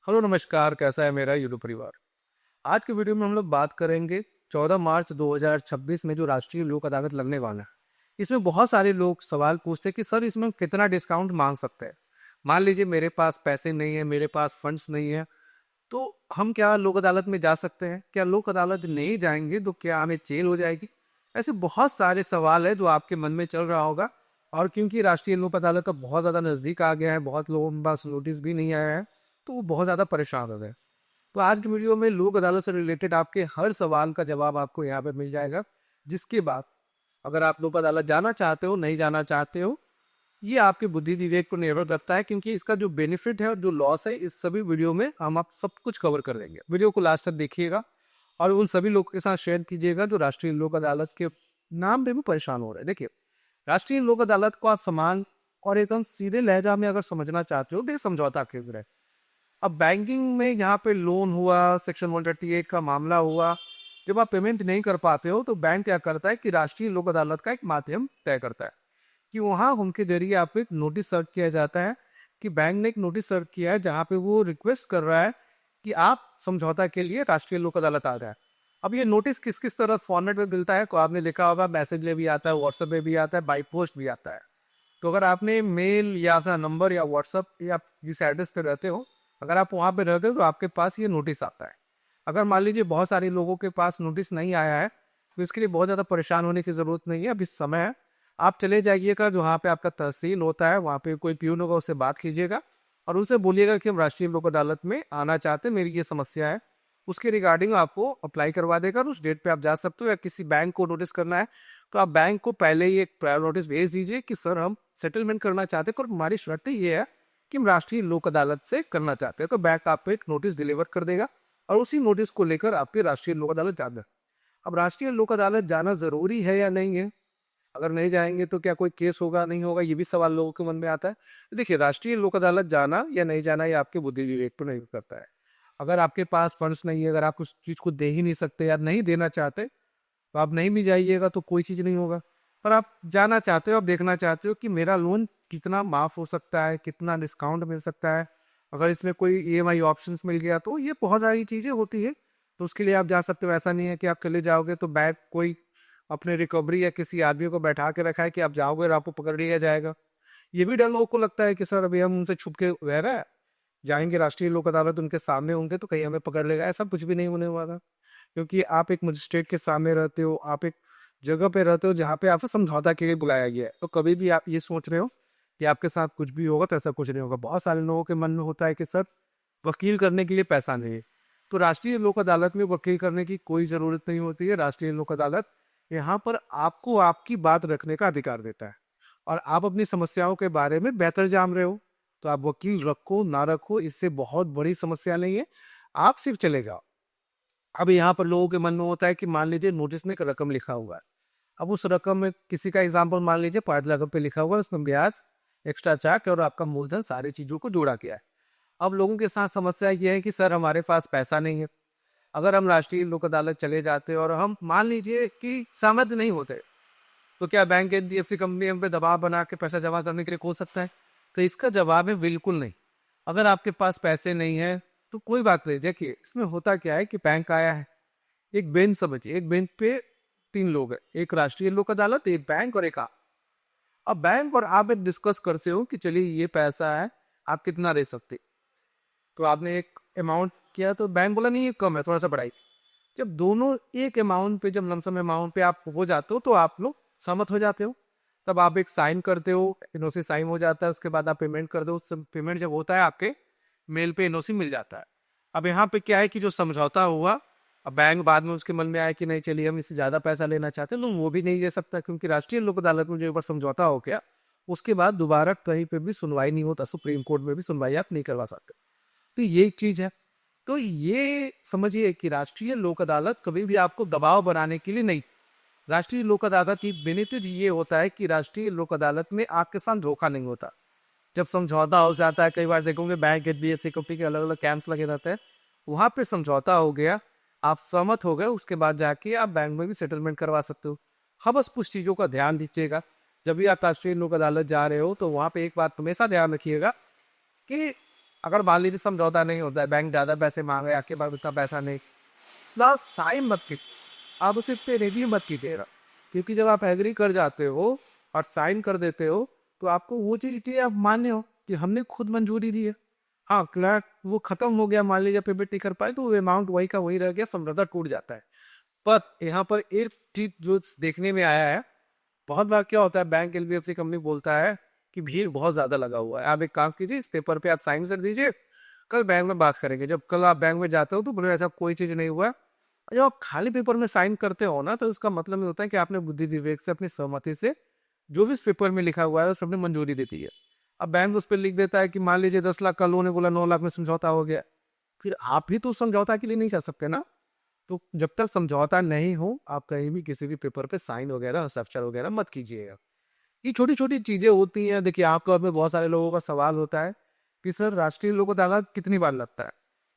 Hello नमस्कार, कैसा है मेरा यूट्यूब परिवार। आज के वीडियो में हम लोग बात करेंगे 14 मार्च 2026 में जो राष्ट्रीय लोक अदालत लगने वाला है। इसमें बहुत सारे लोग सवाल पूछते हैं कि सर इसमें हम कितना डिस्काउंट मांग सकते हैं। मान लीजिए मेरे पास पैसे नहीं है, मेरे पास फंड्स नहीं है, तो हम क्या लोक अदालत में जा सकते हैं? क्या लोक अदालत नहीं जाएंगे तो क्या हमें जेल हो जाएगी? ऐसे बहुत सारे सवाल है जो आपके मन में चल रहा होगा। और क्योंकि राष्ट्रीय लोक अदालत का बहुत ज़्यादा नज़दीक आ गया है, बहुत लोगों के पास नोटिस भी नहीं आया है, तो वो बहुत ज़्यादा परेशान हो गए। तो आज की वीडियो में लोक अदालत से रिलेटेड आपके हर सवाल का जवाब आपको यहाँ पे मिल जाएगा। जिसके बाद अगर आप लोक अदालत जाना चाहते हो, नहीं जाना चाहते हो, ये आपके बुद्धि विवेक को निर्भर करता है, क्योंकि इसका जो बेनिफिट है और जो लॉस है, इस सभी वीडियो में हम आप सब कुछ कवर कर देंगे। वीडियो को लास्ट तक देखिएगा और उन सभी लोगों के साथ शेयर कीजिएगा जो राष्ट्रीय लोक अदालत के नाम पे भी परेशान हो रहे हैं। देखिए, राष्ट्रीय लोक अदालत को आप समान और एकदम सीधे लहजा में अगर समझना चाहते हो तो ये समझौता केंद्र है। अब बैंकिंग में यहाँ पे लोन हुआ, सेक्शन 138 का मामला हुआ, जब आप पेमेंट नहीं कर पाते हो तो बैंक क्या करता है कि राष्ट्रीय लोक अदालत का एक माध्यम तय करता है कि वहाँ उनके जरिए आपको एक नोटिस सर्व किया जाता है कि बैंक ने एक नोटिस सर्व किया है जहाँ पे वो रिक्वेस्ट कर रहा है कि आप समझौता के लिए राष्ट्रीय लोक अदालत आ जाए। अब ये नोटिस किस किस तरह फॉर्मेट में मिलता है, को आपने देखा होगा, मैसेज में भी आता है, व्हाट्सएप में भी आता है, बाई पोस्ट भी आता है। तो अगर आपने मेल या अपना नंबर या व्हाट्सएप या जिस एड्रेस पे रहते हो, अगर आप वहाँ पे रहते हो तो आपके पास ये नोटिस आता है। अगर मान लीजिए बहुत सारे लोगों के पास नोटिस नहीं आया है तो इसके लिए बहुत ज़्यादा परेशान होने की ज़रूरत नहीं है। अभी समय है, आप चले जाइएगा जहाँ पे आपका तहसील होता है, वहाँ पे कोई प्यून होगा, उससे बात कीजिएगा और उनसे बोलिएगा कि हम राष्ट्रीय लोक अदालत में आना चाहते हैं, मेरी ये समस्या है। उसके रिगार्डिंग आपको अप्लाई करवा देगा और उस डेट पे आप जा सकते हो। या किसी बैंक को नोटिस करना है तो आप बैंक को पहले ही एक प्रायर नोटिस भेज दीजिए कि सर हम सेटलमेंट करना चाहते हैं और हमारी शर्त ये है कि हम राष्ट्रीय लोक अदालत से करना चाहते हैं। तो बैंक आपको एक नोटिस डिलीवर कर देगा और उसी नोटिस को लेकर आपके राष्ट्रीय लोक अदालत जाना। अब राष्ट्रीय लोक अदालत जाना जरूरी है या नहीं है? अगर नहीं जाएंगे तो क्या कोई केस होगा, नहीं होगा, ये भी सवाल लोगों के मन में आता है। देखिए, राष्ट्रीय लोक अदालत जाना या नहीं जाना ये आपके बुद्धि विवेक पर निर्भर करता है। अगर आपके पास फंड्स नहीं है, अगर आप उस चीज को दे ही नहीं सकते या नहीं देना चाहते, तो आप नहीं भी जाइएगा तो कोई चीज़ नहीं होगा। पर आप जाना चाहते हो, आप देखना चाहते हो कि मेरा लोन कितना माफ़ हो सकता है, कितना डिस्काउंट मिल सकता है, अगर इसमें कोई ईएमआई ऑप्शंस मिल गया, तो ये बहुत सारी चीज़ें होती है। तो उसके लिए आप जा सकते हो। ऐसा नहीं है कि आप चले जाओगे तो बैंक कोई अपने रिकवरी या किसी आदमी को बैठा के रखा है कि आप जाओगे और आपको पकड़ लिया जाएगा। ये भी डर लोगों को लगता है कि सर अभी हम उनसे छुप के रह रहे हैं, जाएंगे राष्ट्रीय लोक अदालत, उनके सामने होंगे तो कहीं हमें पकड़ लेगा। ऐसा कुछ भी नहीं होने वाला, क्योंकि आप एक मजिस्ट्रेट के सामने रहते हो, आप एक जगह पे रहते हो जहाँ पे आपसे समझौता के लिए बुलाया गया है। तो कभी भी आप ये सोच रहे हो कि आपके साथ कुछ भी होगा, तो ऐसा कुछ नहीं होगा। बहुत सारे लोगों के मन में होता है कि सर वकील करने के लिए पैसा नहीं है, तो राष्ट्रीय लोक अदालत में वकील करने की कोई ज़रूरत नहीं होती है। राष्ट्रीय लोक अदालत यहाँ पर आपको आपकी बात रखने का अधिकार देता है और आप अपनी समस्याओं के बारे में बेहतर जान रहे हो, तो आप वकील रखो ना रखो, इससे बहुत बड़ी समस्या नहीं है। आप सिर्फ चले जाओ। अब यहाँ पर लोगों के मन में होता है कि मान लीजिए नोटिस में एक रकम लिखा हुआ है। अब उस रकम में किसी का एग्जाम्पल मान लीजिए 5 लाख रुपए लिखा हुआ है, उसमें ब्याज, एक्स्ट्रा चार्ज और आपका मूलधन, सारी चीजों को जोड़ा गया है। अब लोगों के साथ समस्या ये है कि सर हमारे पास पैसा नहीं है। अगर हम राष्ट्रीय लोक अदालत चले जाते और हम मान लीजिए कि सहमत नहीं होते, तो क्या बैंक एनबीएफसी कंपनी हम पे दबाव बना के पैसा जमा करने के लिए खोल सकता है? तो इसका जवाब है बिल्कुल नहीं। अगर आपके पास पैसे नहीं है तो कोई बात नहीं। देखिए, इसमें होता क्या है कि बैंक आया है, एक बेंच समझिए, एक बेंच पे 3 लोग हैं, एक राष्ट्रीय लोक अदालत, एक बैंक और एक आप। अब बैंक और आप एक डिस्कस करते हो कि चलिए ये पैसा है, आप कितना दे सकते। तो आपने एक अमाउंट किया तो बैंक बोला नहीं ये कम है, थोड़ा सा बढ़ाई। जब दोनों एक अमाउंट पे, जब लमसम अमाउंट पे आप हो जाते हो तो आप लोग सहमत हो जाते हो। तब आप एक साइन करते हो, एनओसी साइन हो जाता है, उसके बाद आप पेमेंट कर दो। पेमेंट जब होता है आपके मेल पे एनओसी मिल जाता है। अब यहाँ पे क्या है कि जो समझौता हुआ, अब बैंक बाद में उसके मन में आया कि नहीं चलिए हम इससे ज़्यादा पैसा लेना चाहते हैं, तो वो भी नहीं दे सकता, क्योंकि राष्ट्रीय लोक अदालत में जो एक बार समझौता हो गया उसके बाद दोबारा कहीं पे भी सुनवाई नहीं होता। सुप्रीम कोर्ट में भी सुनवाई आप नहीं करवा सकते। तो ये एक चीज़ है। तो ये समझिए कि राष्ट्रीय लोक अदालत कभी भी आपको दबाव बनाने के लिए नहीं। राष्ट्रीय लोक अदालत की बेनिफिट ये होता है कि राष्ट्रीय लोक अदालत में आपके साथ धोखा नहीं होता। जब समझौता हो जाता है, कई बार देखोगे बैंक एचडीएफसी कंपनी के अलग अलग कैंप्स लगे रहते हैं, वहाँ पे समझौता हो गया, आप सहमत हो गए, उसके बाद जाके आप बैंक में भी सेटलमेंट करवा सकते हो। हाँ, बस कुछ चीज़ों का ध्यान दीजिएगा। जब भी आप राष्ट्रीय लोक अदालत जा रहे हो तो वहाँ पे एक बात हमेशा ध्यान रखिएगा कि अगर मान लीजिए समझौता नहीं होता है, बैंक ज़्यादा पैसे मांग रहे हैं, आपके पास उतना पैसा नहीं, ना साइन मत कीजिए, आप उसे पे रेडी मत कीजिएगा। क्योंकि जब आप एग्री कर जाते हो और साइन कर देते हो, तो आपको वो चीज़ इसलिए आप मान्य हो कि हमने खुद मंजूरी दी है। हाँ, क्लर्क वो खत्म हो गया, मान लीजिए पेमेंट नहीं कर पाए, तो वो अमाउंट वही का वही रह गया, समझौता टूट जाता है। पर यहाँ पर एक चीज जो देखने में आया है, बहुत बार क्या होता है, बैंक एलबीएफसी कंपनी बोलता है कि भीड़ बहुत ज्यादा लगा हुआ है, आप एक काम कीजिए, इस पेपर पे आप साइन कर दीजिए, कल बैंक में बात करेंगे। जब कल आप बैंक में जाते हो तो बोले ऐसा कोई चीज नहीं हुआ है। और जब आप खाली पेपर में साइन करते हो ना, तो इसका मतलब ये होता है कि आपने बुद्धि विवेक से अपनी सहमति से जो भी इस पेपर में लिखा हुआ है उस पर अपनी मंजूरी देती है। अब बैंक उस पर लिख देता है कि मान लीजिए 10 लाख का लोन है, बोला 9 लाख में समझौता हो गया, फिर आप भी तो समझौता के लिए नहीं जा सकते ना। तो जब तक समझौता नहीं हो, आप कहीं भी किसी भी पेपर पे साइन वगैरह हस्ताक्षर वगैरह मत कीजिएगा। ये छोटी छोटी चीजें होती हैं। देखिए, आपको में बहुत सारे लोगों का सवाल होता है कि सर राष्ट्रीय लोक अदालत कितनी बार लगता है।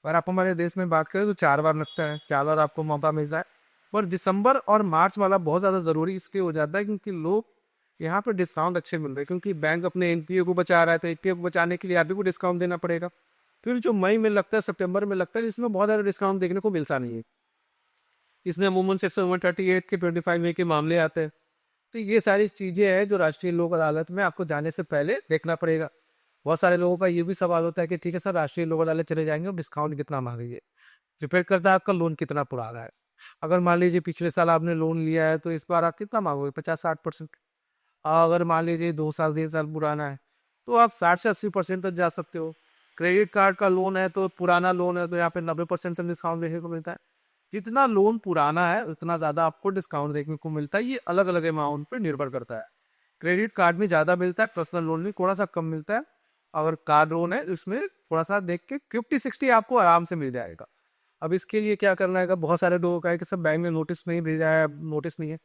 अगर आप हमारे देश में बात करें तो 4 बार लगता है, 4 बार आपको मौका मिलता है। पर दिसंबर और मार्च वाला बहुत ज़्यादा ज़रूरी इसलिए हो जाता है क्योंकि लोग यहाँ पर डिस्काउंट अच्छे मिल रहे हैं, क्योंकि बैंक अपने एनपीए को बचा रहा है, तो एनपीए को बचाने के लिए आप भी को डिस्काउंट देना पड़ेगा। फिर जो मई में लगता है, सितंबर में लगता है, इसमें बहुत ज़्यादा डिस्काउंट देखने को मिलता नहीं है। इसमें अमूमन सेक्शन 138 के 25 ए के मामले आते हैं। तो ये सारी चीज़ें हैं जो राष्ट्रीय लोक अदालत में आपको जाने से पहले देखना पड़ेगा। बहुत सारे लोगों का ये भी सवाल होता है कि ठीक है सर, राष्ट्रीय लोक अदालत चले जाएंगे और डिस्काउंट कितना मांगेंगे। डिपेंड करता है आपका लोन कितना पुराना है। अगर मान लीजिए पिछले साल आपने लोन लिया है, तो इस बार आप कितना मांगोगे, 50-60%। अगर मान लीजिए 2 साल 3 साल पुराना है, तो आप 60 से 80% तक जा सकते हो। क्रेडिट कार्ड का लोन है तो पुराना लोन है, तो यहाँ पे 90% तक डिस्काउंट देखने को मिलता है। जितना लोन पुराना है उतना ज़्यादा आपको डिस्काउंट देखने को मिलता है। ये अलग अलग अमाउंट पर निर्भर करता है। क्रेडिट कार्ड में ज़्यादा मिलता है, पर्सनल लोन में थोड़ा सा कम मिलता है। अगर कार लोन है उसमें थोड़ा सा देख के 50-60 आपको आराम से मिल जाएगा। अब इसके लिए क्या करना है, बहुत सारे लोगों का है कि सब बैंक में नोटिस नहीं भेजा है, नोटिस नहीं है,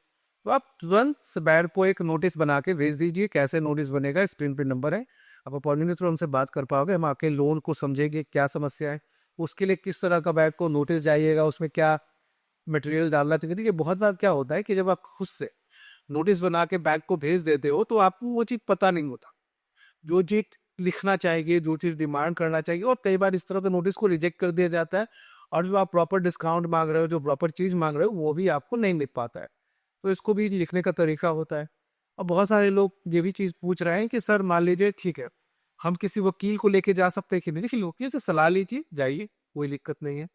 तो आप तुरंत बैंक को एक नोटिस बना के भेज दीजिए। कैसे नोटिस बनेगा, स्क्रीन पे नंबर है, आप अपॉइंटमेंट के थ्रू हमसे बात कर पाओगे। हम आपके लोन को समझेंगे क्या समस्या है, उसके लिए किस तरह का बैंक को नोटिस जाइएगा, उसमें क्या मटेरियल डालना चाहिए। देखिए, बहुत बार क्या होता है कि जब आप खुद से नोटिस बना के बैंक को भेज देते हो तो आपको वो चीज़ पता नहीं होता, जो चीज़ लिखना चाहिए, जो चीज़ डिमांड करना चाहिए, और कई बार इस तरह के नोटिस को रिजेक्ट कर दिया जाता है। और जो आप प्रॉपर डिस्काउंट मांग रहे हो, जो प्रॉपर चीज़ मांग रहे हो, वो भी आपको नहीं मिल पाता है। तो इसको भी लिखने का तरीका होता है। और बहुत सारे लोग ये भी चीज़ पूछ रहे हैं कि सर मान लीजिए ठीक है, हम किसी वकील को लेके जा सकते हैं कि नहीं। देखिए, वकील से सलाह लीजिए, जाइए, कोई दिक्कत नहीं है।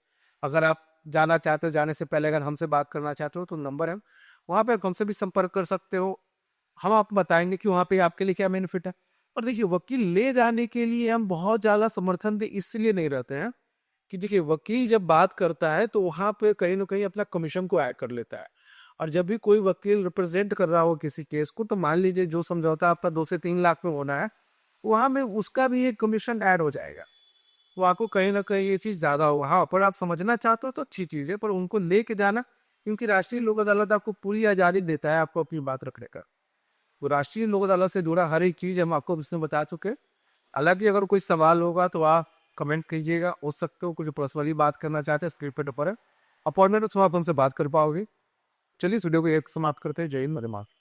अगर आप जाना चाहते हो, जाने से पहले अगर हमसे बात करना चाहते हो तो नंबर है, वहाँ पे आप हमसे भी संपर्क कर सकते हो। हम आपको बताएंगे कि वहाँ पे आपके लिए क्या बेनिफिट है। और देखिए, वकील ले जाने के लिए हम बहुत ज़्यादा समर्थन दे इसलिए नहीं रहते हैं कि देखिए, वकील जब बात करता है तो वहाँ पे कहीं ना कहीं अपना कमीशन को ऐड कर लेता है। और जब भी कोई वकील रिप्रेजेंट कर रहा हो किसी केस को, तो मान लीजिए जो समझौता आपका 2 से 3 लाख में होना है, वहाँ में उसका भी एक कमीशन ऐड हो जाएगा। तो आपको कहीं ना कहीं ये चीज़ ज़्यादा होगा। हाँ, पर आप समझना चाहते हो तो अच्छी चीज़ है, पर उनको लेके जाना, क्योंकि राष्ट्रीय लोक अदालत आपको पूरी आज़ादी देता है आपको अपनी बात रखने का। तो राष्ट्रीय लोक अदालत से जुड़ा हर एक चीज़ हम आपको इसमें बता चुके हैं। हालांकि अगर कोई सवाल होगा तो आप कमेंट कीजिएगा, हो सकते हो कुछ पर्सनली बात करना चाहते हैं, स्क्रीन पर नंबर है, अपॉइंटमेंट तो आप हमसे बात कर पाओगे। चलिए, इस वीडियो को एक समाप्त करते हैं। जय हिंद, वंदे मातरम।